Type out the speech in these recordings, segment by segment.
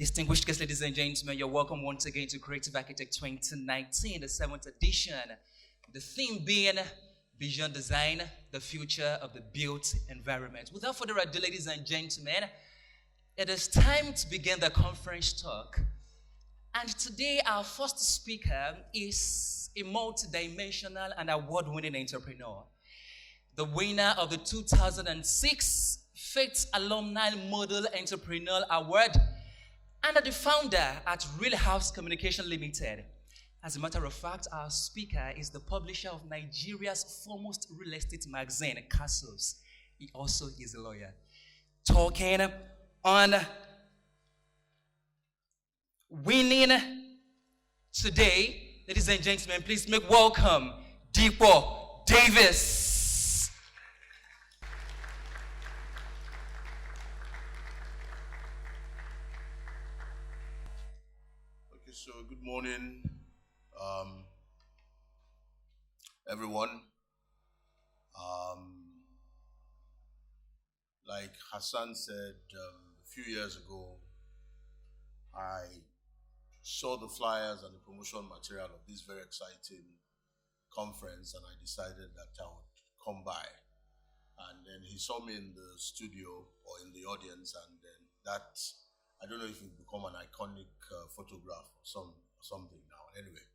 Distinguished guests, ladies and gentlemen, you're welcome once again to Creative Architect 2019, the 7th edition. The theme being Vision Design, the future of the built environment. Without further ado, ladies and gentlemen, it is time to begin the conference talk. And today, our first speaker is a multidimensional and award-winning entrepreneur. The winner of the 2006 FIT Alumni Model Entrepreneur Award and the founder at Realhouse Communications Limited. As a matter of fact, our speaker is the publisher of Nigeria's foremost real estate magazine, Castles. He also is a lawyer. Talking on winning today, ladies and gentlemen, please make welcome Dipo, Davies. So good morning, everyone. Like Hassan said a few years ago, I saw the flyers and the promotional material of this very exciting conference, and I decided that I would come by. And then he saw me in the studio or in the audience, and then that, I don't know if it's become an iconic photograph or something now. Anyway,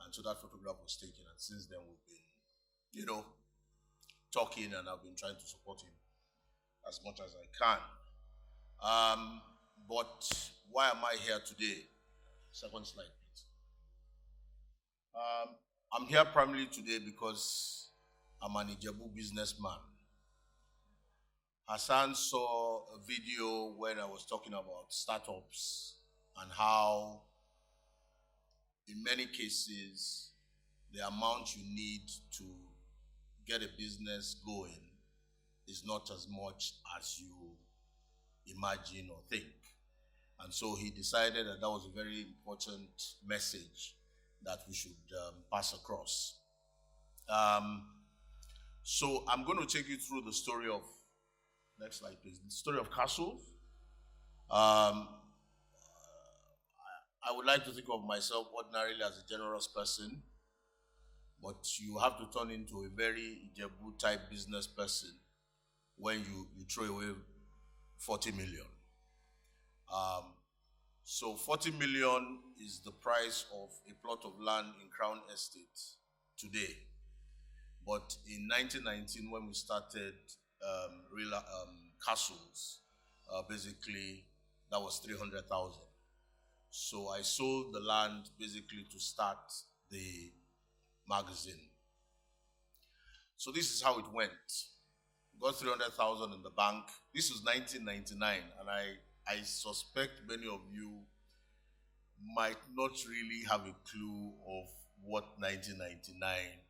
and so that photograph was taken, and since then we've been, talking, and I've been trying to support him as much as I can. But why am I here today? Second slide, please. I'm here primarily today because I'm an Ijebu businessman. Hassan saw a video when I was talking about startups and how, in many cases, the amount you need to get a business going is not as much as you imagine or think. And so he decided that that was a very important message that we should pass across. So I'm going to take you through the story of, next slide please, the story of Castles. I would like to think of myself ordinarily as a generous person, but you have to turn into a very Ijebu type business person when you throw away 40 million. So 40 million is the price of a plot of land in Crown Estate today. But in 1919, when we started Castles, basically that was 300,000. So I sold the land basically to start the magazine. So this is how it went. Got 300,000 in the bank. This was 1999, and I suspect many of you might not really have a clue of what 1999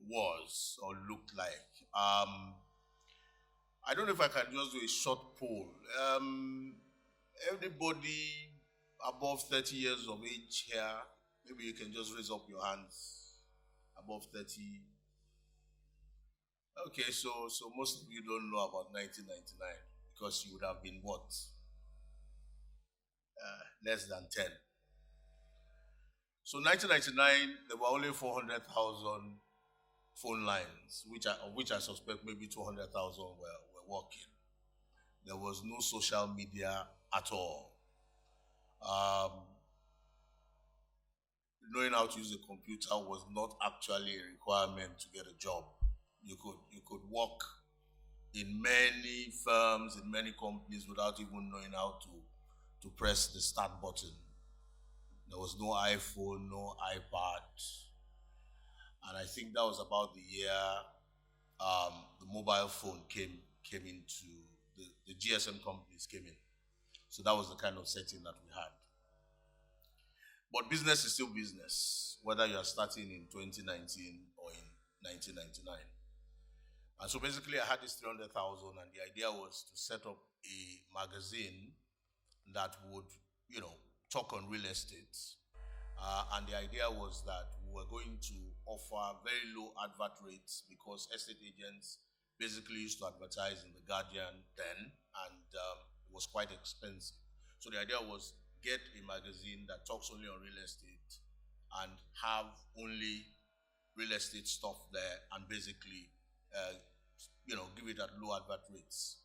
was or looked like. I don't know if I can just do a short poll. Everybody above 30 years of age here, maybe you can just raise up your hands. Above 30. Okay, so most of you don't know about 1999 because you would have been what? Less than 10. So 1999, there were only 400,000 phone lines, of which I suspect maybe 200,000 were working. There was no social media at all. Knowing how to use a computer was not actually a requirement to get a job. You could work in many firms, in many companies without even knowing how to press the start button. There was no iPhone, no iPad. And I think that was about the year the mobile phone came into, the GSM companies came in. So that was the kind of setting that we had. But business is still business, whether you are starting in 2019 or in 1999. And so basically I had this 300,000, and the idea was to set up a magazine that would, talk on real estate. And the idea was that we were going to offer very low advert rates because estate agents basically used to advertise in the Guardian then, and it was quite expensive. So the idea was get a magazine that talks only on real estate and have only real estate stuff there, and basically, give it at low advert rates.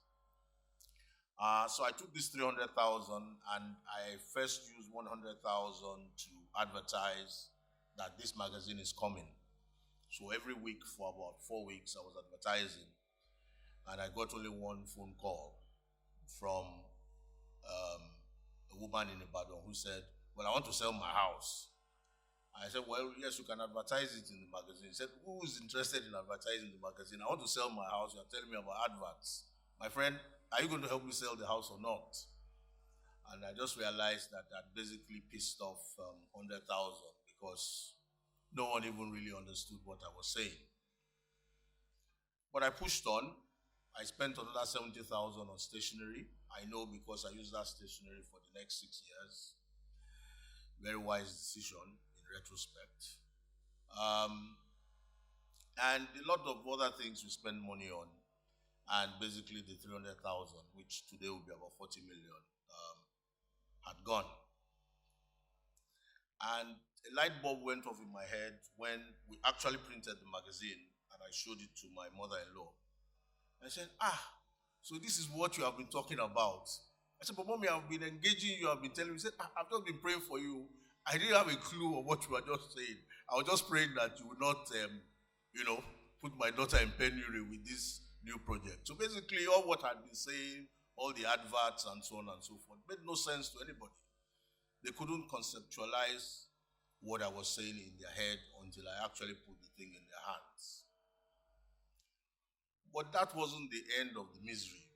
So I took this 300,000 and I first used 100,000 to advertise that this magazine is coming. So every week for about 4 weeks, I was advertising, and I got only one phone call from a woman in Ibadan who said, "Well, I want to sell my house." I said, "Well, yes, you can advertise it in the magazine." He said, "Who is interested in advertising the magazine? I want to sell my house. You're telling me about adverts. My friend, are you going to help me sell the house or not?" And I just realized that that basically pissed off 100,000 because no one even really understood what I was saying. But I pushed on. I spent another 70,000 on stationery. I know because I used that stationery for the next 6 years. Very wise decision in retrospect. And a lot of other things we spend money on. And basically the 300,000, which today will be about 40 million, had gone. And a light bulb went off in my head when we actually printed the magazine and I showed it to my mother-in-law. I said, so this is what you have been talking about. I said, "But mommy, I've been engaging you, I've been telling you." He said, "I've just been praying for you. I didn't have a clue of what you were just saying. I was just praying that you would not, put my daughter in penury with this new project." So basically, all what I'd been saying, all the adverts and so on and so forth, made no sense to anybody. They couldn't conceptualize what I was saying in their head until I actually put the thing in their hands. But that wasn't the end of the misery.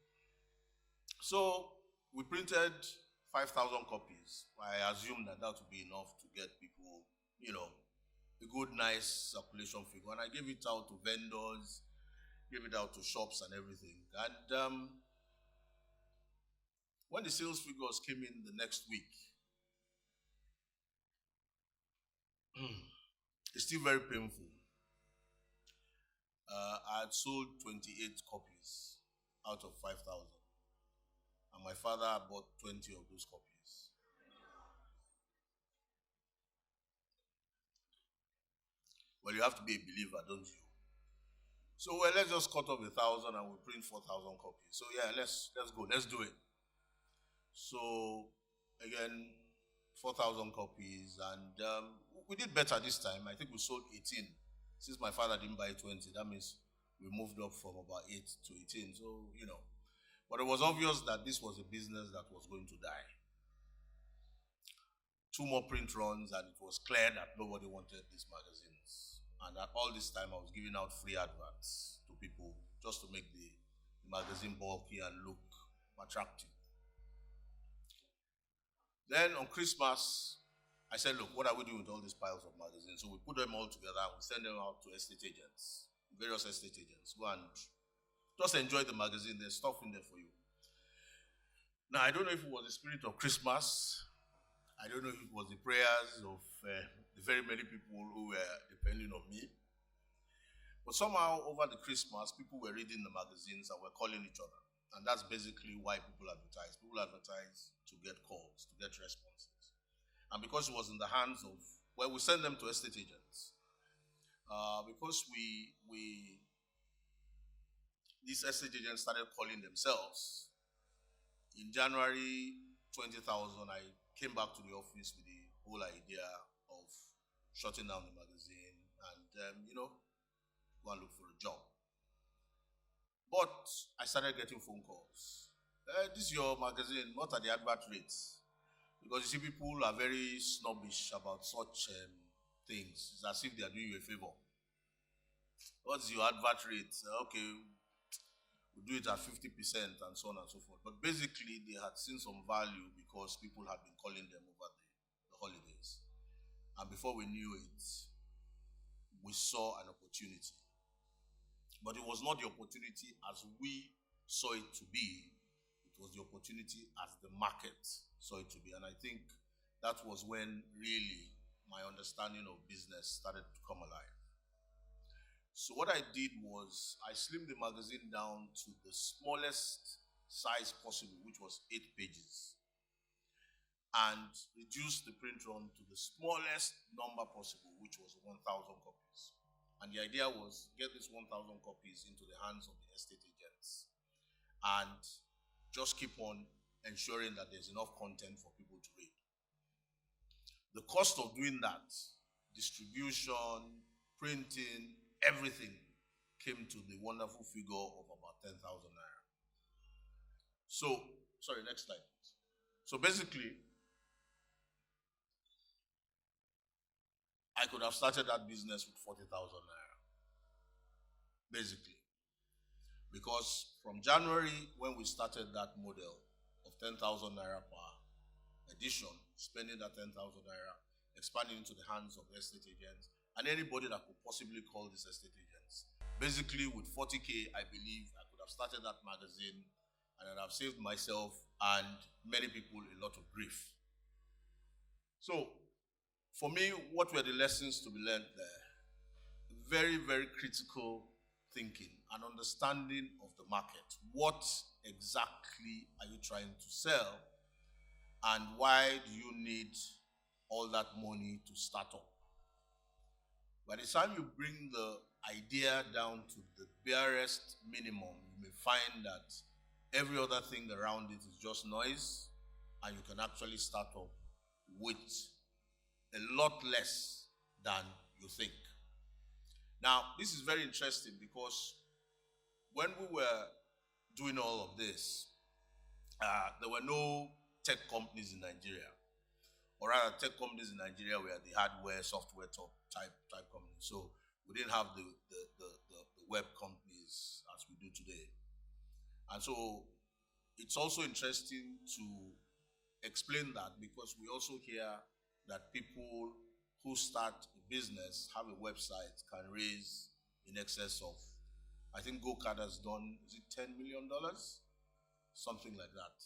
So we printed 5,000 copies. I assumed that would be enough to get people, a good, nice circulation figure. And I gave it out to vendors, gave it out to shops and everything. And when the sales figures came in the next week, it's still very painful. I had sold 28 copies out of 5,000. And my father bought 20 of those copies. Well, you have to be a believer, don't you? So let's just cut off 1,000 and we'll print 4,000 copies. So yeah, let's go, let's do it. So again, 4,000 copies, and we did better this time. I think we sold 18. Since my father didn't buy 20, that means we moved up from about 8 to 18. So, but it was obvious that this was a business that was going to die. 2 more print runs, and it was clear that nobody wanted these magazines. And at all this time, I was giving out free adverts to people just to make the magazine bulky and look attractive. Then on Christmas, I said, "Look, what are we doing with all these piles of magazines?" So we put them all together and we send them out to estate agents, various estate agents. Go and just enjoy the magazine. There's stuff in there for you. Now, I don't know if it was the spirit of Christmas. I don't know if it was the prayers of the very many people who were depending on me. But somehow, over the Christmas, people were reading the magazines and were calling each other. And that's basically why people advertise. People advertise to get calls, to get responses. And because it was in the hands of, well, we send them to estate agents. Because these estate agents started calling themselves. In January 20,000, I came back to the office with the whole idea of shutting down the magazine and, go and look for a job. But I started getting phone calls. "This is your magazine, what are the advert rates?" Because you see, people are very snobbish about such things. It's as if they are doing you a favor. "What's your advert rate?" "Okay, we'll do it at 50% and so on and so forth." But basically, they had seen some value because people had been calling them over the holidays. And before we knew it, we saw an opportunity. But it was not the opportunity as we saw it to be. It was the opportunity as the market saw it to be. And I think that was when really my understanding of business started to come alive. So what I did was I slimmed the magazine down to the smallest size possible, which was 8 pages, and reduced the print run to the smallest number possible, which was 1,000 copies. And the idea was get this 1,000 copies into the hands of the estate agents and just keep on ensuring that there's enough content for people to read. The cost of doing that, distribution, printing, everything, came to the wonderful figure of about 10,000 naira. So, sorry, next slide. So basically, I could have started that business with 40,000 naira. Basically. Because from January, when we started that model of 10,000 naira per edition, spending that 10,000 naira, expanding into the hands of estate agents, and anybody that could possibly call these estate agents. Basically, with 40K, I believe I could have started that magazine and I'd have saved myself and many people a lot of grief. So, for me, what were the lessons to be learned there? Very, very critical thinking and understanding of the market. What exactly are you trying to sell? And why do you need all that money to start up? By the time you bring the idea down to the barest minimum, you may find that every other thing around it is just noise, and you can actually start up with a lot less than you think. Now, this is very interesting because when we were doing all of this, there were no tech companies in Nigeria. Or rather, tech companies in Nigeria were the hardware, software type companies. So we didn't have the web companies as we do today. And so it's also interesting to explain that because we also hear that people who start a business, have a website, can raise in excess of, I think GoCard has done, is it $10 million? Something like that.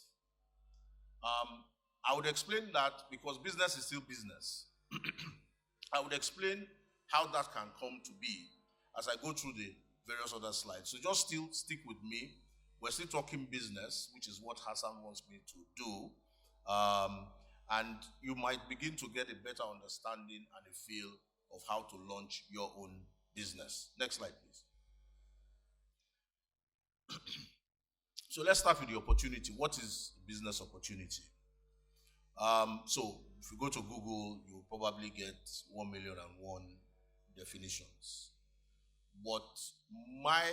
I would explain that because business is still business. I would explain how that can come to be as I go through the various other slides. So just still stick with me. We're still talking business, which is what Hassan wants me to do. And you might begin to get a better understanding and a feel of how to launch your own business. Next slide, please. So let's start with the opportunity. What is business opportunity? So if you go to Google, you'll probably get 1,000,001 definitions. But my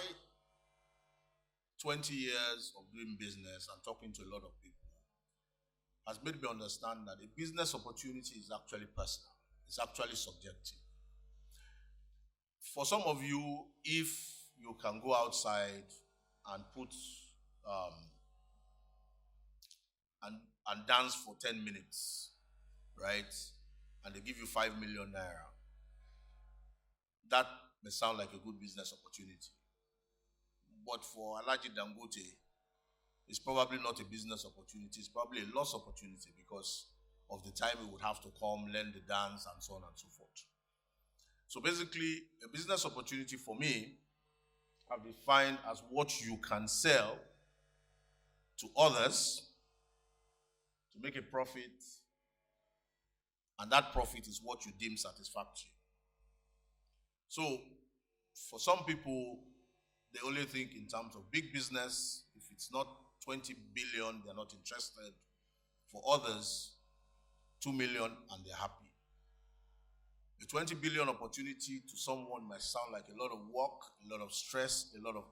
20 years of doing business and talking to a lot of people has made me understand that a business opportunity is actually personal. It's actually subjective. For some of you, if you can go outside and put and dance for 10 minutes, right? And they give you 5 million naira. That may sound like a good business opportunity. But for Alhaji Dangote, it's probably not a business opportunity. It's probably a loss opportunity because of the time he would have to come, learn the dance, and so on and so forth. So basically, a business opportunity for me, I've defined as what you can sell to others to make a profit, and that profit is what you deem satisfactory. So, for some people, they only think in terms of big business. If it's not 20 billion, they're not interested. For others, 2 million and they're happy. A 20 billion opportunity to someone might sound like a lot of work, a lot of stress, a lot of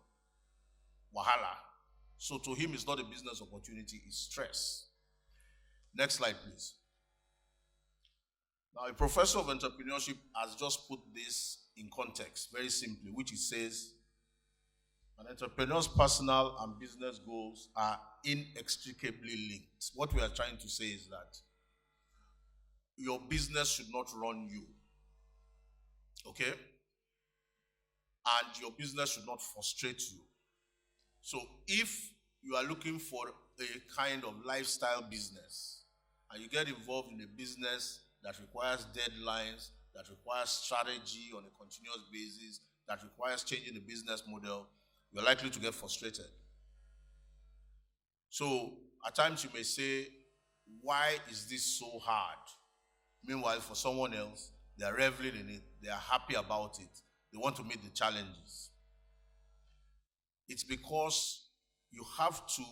wahala. So to him, it's not a business opportunity, it's stress. Next slide, please. Now, a professor of entrepreneurship has just put this in context, very simply, which he says, an entrepreneur's personal and business goals are inextricably linked. What we are trying to say is that your business should not run you, okay? And your business should not frustrate you. So if you are looking for a kind of lifestyle business, and you get involved in a business that requires deadlines, that requires strategy on a continuous basis, that requires changing the business model, you're likely to get frustrated. So at times you may say, why is this so hard? Meanwhile, for someone else, they are reveling in it, they are happy about it, they want to meet the challenges. It's because you have to,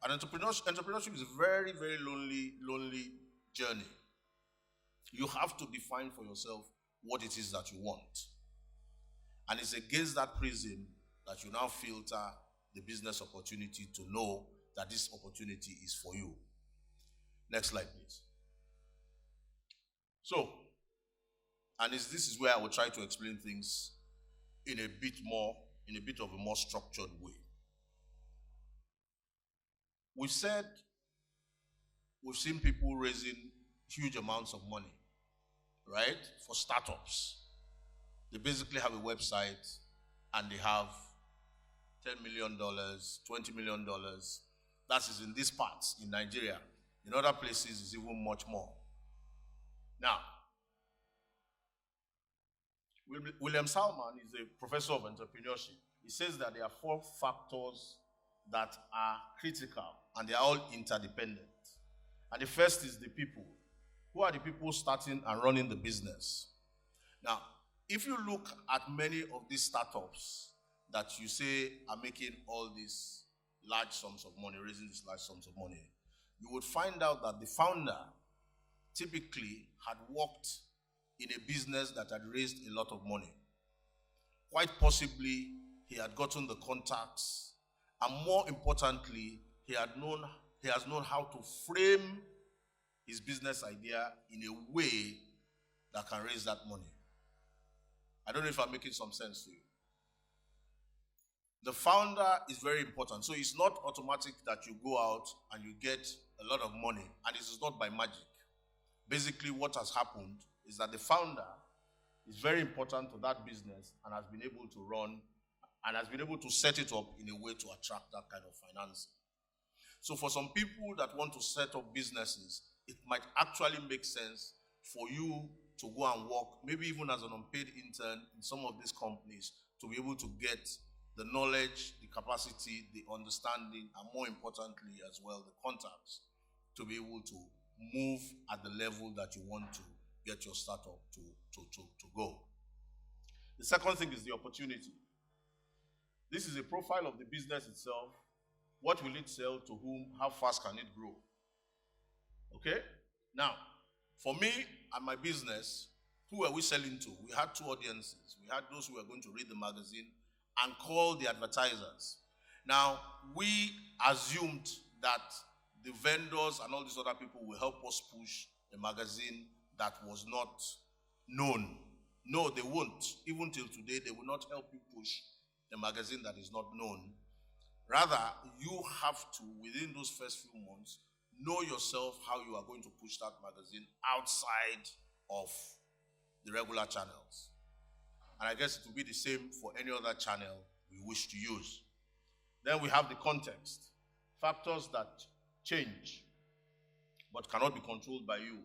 entrepreneurship is a very, very lonely journey. You have to define for yourself what it is that you want. And it's against that prism that you now filter the business opportunity to know that this opportunity is for you. Next slide, please. So, and this is where I will try to explain things in a bit of a more structured way. We've seen people raising huge amounts of money, right, for startups. They basically have a website and they have $10 million, $20 million. That is in these parts, in Nigeria. In other places, it's even much more. Now, William Salman is a professor of entrepreneurship. He says that there are 4 factors that are critical, and they are all interdependent. And the first is the people. Who are the people starting and running the business? Now, if you look at many of these startups that you say are making all these large sums of money, raising these large sums of money, you would find out that the founder typically had worked in a business that had raised a lot of money. Quite possibly, he had gotten the contacts, and more importantly, he has known how to frame his business idea in a way that can raise that money. I don't know if I'm making some sense to you. The founder is very important. So it's not automatic that you go out and you get a lot of money, and it is not by magic. Basically, what has happened is that the founder is very important to that business and has been able to run and has been able to set it up in a way to attract that kind of financing. So for some people that want to set up businesses, it might actually make sense for you to go and work, maybe even as an unpaid intern in some of these companies, to be able to get the knowledge, the capacity, the understanding, and more importantly as well, the contacts, to be able to move at the level that you want to get your startup to go. The second thing is the opportunity. This is a profile of the business itself. What will it sell to whom? How fast can it grow? Okay? Now, for me and my business, who were we selling to? We had 2 audiences. We had those who were going to read the magazine and call the advertisers. Now, we assumed that the vendors and all these other people will help us push a magazine that was not known. No, they won't. Even till today, they will not help you push a magazine that is not known. Rather, you have to, within those first few months, know yourself how you are going to push that magazine outside of the regular channels. And I guess it will be the same for any other channel we wish to use. Then we have the context. Factors that change but cannot be controlled by you.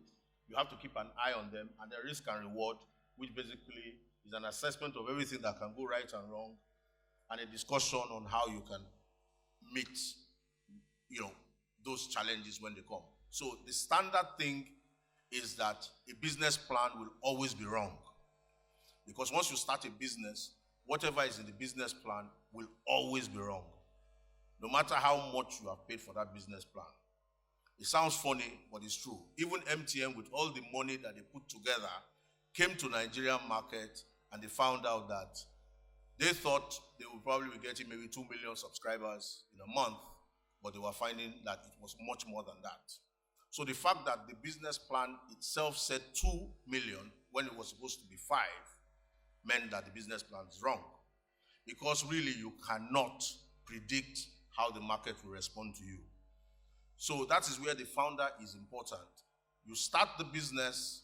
You have to keep an eye on them, and the risk and reward, which basically is an assessment of everything that can go right and wrong, and a discussion on how you can meet, those challenges when they come. So the standard thing is that a business plan will always be wrong. Because once you start a business, whatever is in the business plan will always be wrong. No matter how much you have paid for that business plan. It sounds funny, but it's true. Even MTN, with all the money that they put together, came to Nigerian market and they found out that they thought they would probably be getting maybe 2 million subscribers in a month, but they were finding that it was much more than that. So the fact that the business plan itself said 2 million when it was supposed to be 5 meant that the business plan is wrong. Because really you cannot predict how the market will respond to you. So that is where the founder is important. You start the business,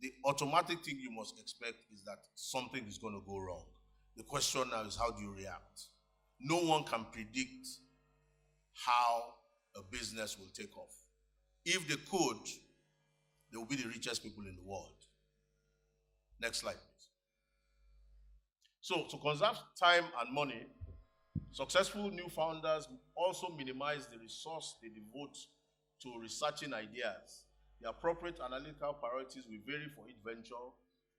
the automatic thing you must expect is that something is going to go wrong. The question now is, how do you react? No one can predict how a business will take off. If they could, they will be the richest people in the world. Next slide, please. So, to conserve time and money, successful new founders also minimize the resource they devote to researching ideas. The appropriate analytical priorities will vary for each venture,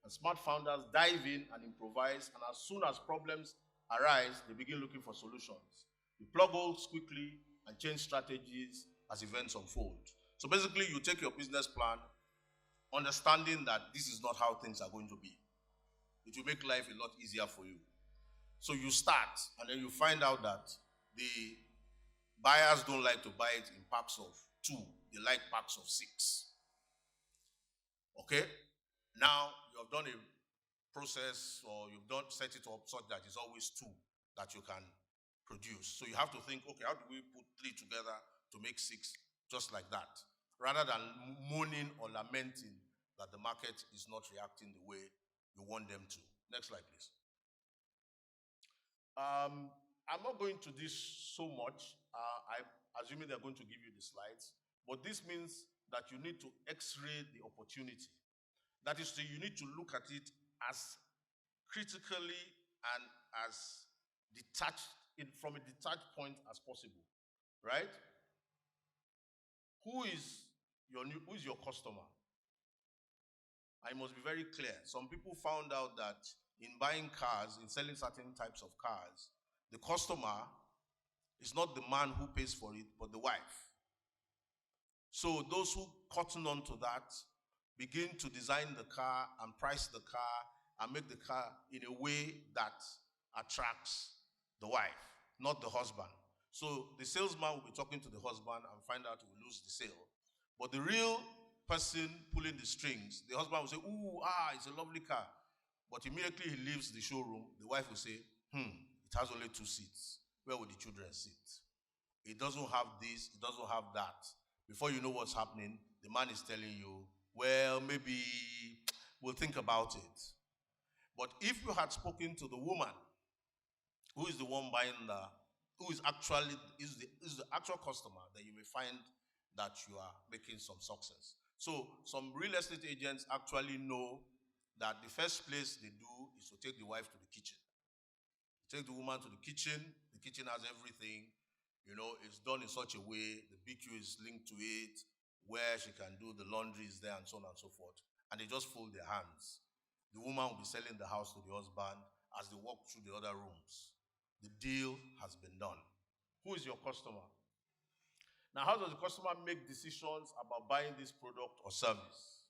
and smart founders dive in and improvise, and as soon as problems arise, they begin looking for solutions. You plug holes quickly and change strategies as events unfold. So basically, you take your business plan, understanding that this is not how things are going to be. It will make life a lot easier for you. So you start, and then you find out that the buyers don't like to buy it in packs of 2. They like packs of 6. Okay? Now, you have done a process, or you've done set it up such that it's always 2 that you can produce. So you have to think, okay, how do we put 3 together to make 6, just like that, rather than moaning or lamenting that the market is not reacting the way you want them to. Next slide, please. I'm not going to this so much. I'm assuming they're going to give you the slides, but this means that you need to x-ray the opportunity. That is, you need to look at it as critically and as detached, from a detached point as possible, right? Who is your customer? I must be very clear. Some people found out that in buying cars, in selling certain types of cars, the customer is not the man who pays for it, but the wife. So those who cotton on to that begin to design the car and price the car and make the car in a way that attracts the wife, not the husband. So the salesman will be talking to the husband and find out he will lose the sale. But the real person pulling the strings, the husband will say, ooh, it's a lovely car. But immediately he leaves the showroom, the wife will say, it has only 2 seats. Where will the children sit? It doesn't have this, it doesn't have that. Before you know what's happening, the man is telling you, well, maybe we'll think about it. But if you had spoken to the woman, who is the one buying who is actually is the actual customer, then you may find that you are making some success. So some real estate agents actually know that the first place they do is to take the wife to the kitchen. Take the woman to the kitchen has everything, it's done in such a way, the BQ is linked to it, where she can do the laundry is there, and so on and so forth. And they just fold their hands. The woman will be selling the house to the husband as they walk through the other rooms. The deal has been done. Who is your customer? Now, how does the customer make decisions about buying this product or service?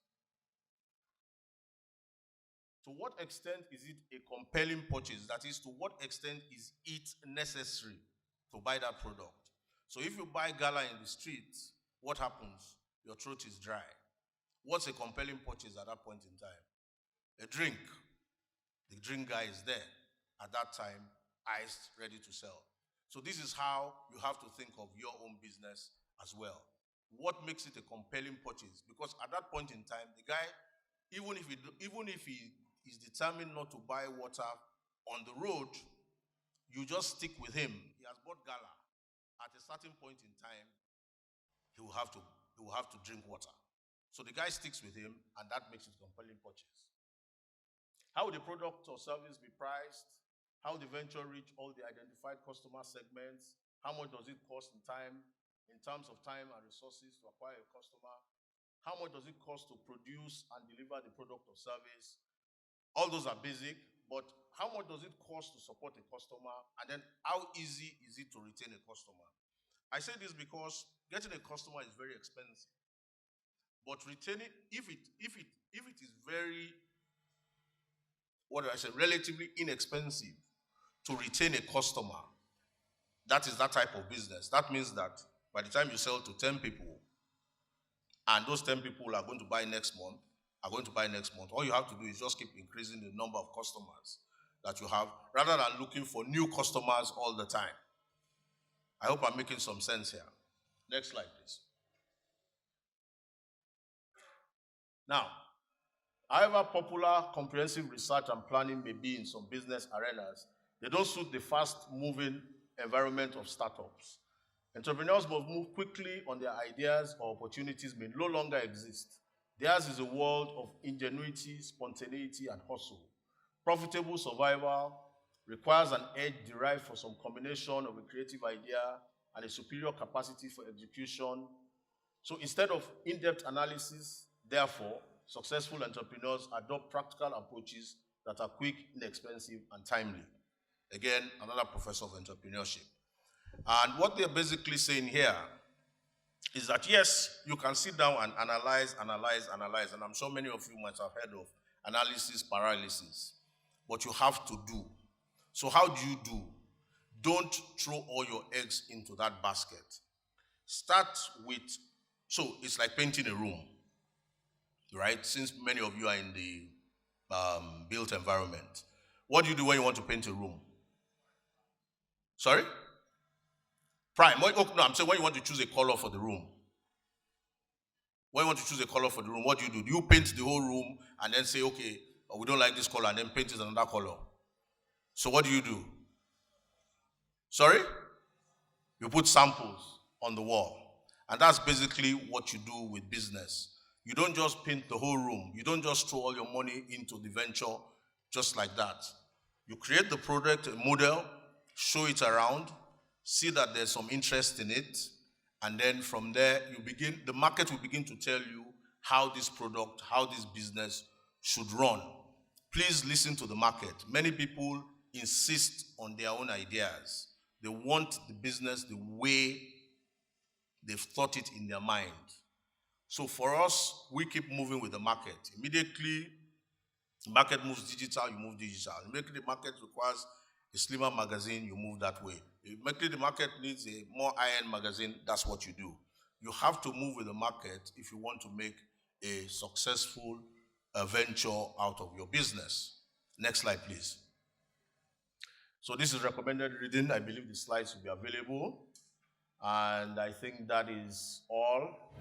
To what extent is it a compelling purchase? That is, to what extent is it necessary to buy that product? So if you buy gala in the street, what happens? Your throat is dry. What's a compelling purchase at that point in time? A drink. The drink guy is there at that time, iced, ready to sell. So this is how you have to think of your own business as well. What makes it a compelling purchase? Because at that point in time, the guy, even if he is determined not to buy water on the road, you just stick with him. He has bought gala. At a certain point in time, he will have to drink water. So the guy sticks with him, and that makes it a compelling purchase. How will the product or service be priced? How will the venture reach all the identified customer segments? How much does it cost in terms of time and resources to acquire a customer? How much does it cost to produce and deliver the product or service? All those are basic, but how much does it cost to support a customer? And then how easy is it to retain a customer? I say this because getting a customer is very expensive. But retaining, if it is very, relatively inexpensive to retain a customer, that is that type of business. That means that by the time you sell to 10 people, and those 10 people are going to buy next month, all you have to do is just keep increasing the number of customers that you have, rather than looking for new customers all the time. I hope I'm making some sense here. Next slide, please. Now, however popular comprehensive research and planning may be in some business arenas, they don't suit the fast-moving environment of startups. Entrepreneurs must move quickly on their ideas or opportunities may no longer exist. Theirs is a world of ingenuity, spontaneity, and hustle. Profitable survival requires an edge derived from some combination of a creative idea and a superior capacity for execution. So instead of in-depth analysis, therefore, successful entrepreneurs adopt practical approaches that are quick, inexpensive, and timely. Again, another professor of entrepreneurship. And what they're basically saying here is that, yes, you can sit down and analyze, and I'm sure many of you might have heard of analysis paralysis, but you have to do. So how do you do? Don't throw all your eggs into that basket. Start with, so it's like painting a room, right? Since many of you are in the built environment. What do you do when you want to paint a room? Sorry? Prime. Oh, no, I'm saying when you want to choose a color for the room. When you want to choose a color for the room, what do? Do you paint the whole room and then say, okay, we don't like this color, and then paint it another color? So what do? Sorry? You put samples on the wall. And that's basically what you do with business. You don't just paint the whole room. You don't just throw all your money into the venture just like that. You create the product, a model, show it around, see that there's some interest in it, and then from there, the market will begin to tell you how this product, how this business should run. Please listen to the market. Many people insist on their own ideas. They want the business the way they've thought it in their mind. So for us, we keep moving with the market. Immediately, the market moves digital, you move digital. Immediately, the market requires a slimmer magazine, you move that way. Immediately, the market needs a more high-end magazine, that's what you do. You have to move with the market if you want to make a successful venture out of your business. Next slide, please. So this is recommended reading. I believe the slides will be available. And I think that is all.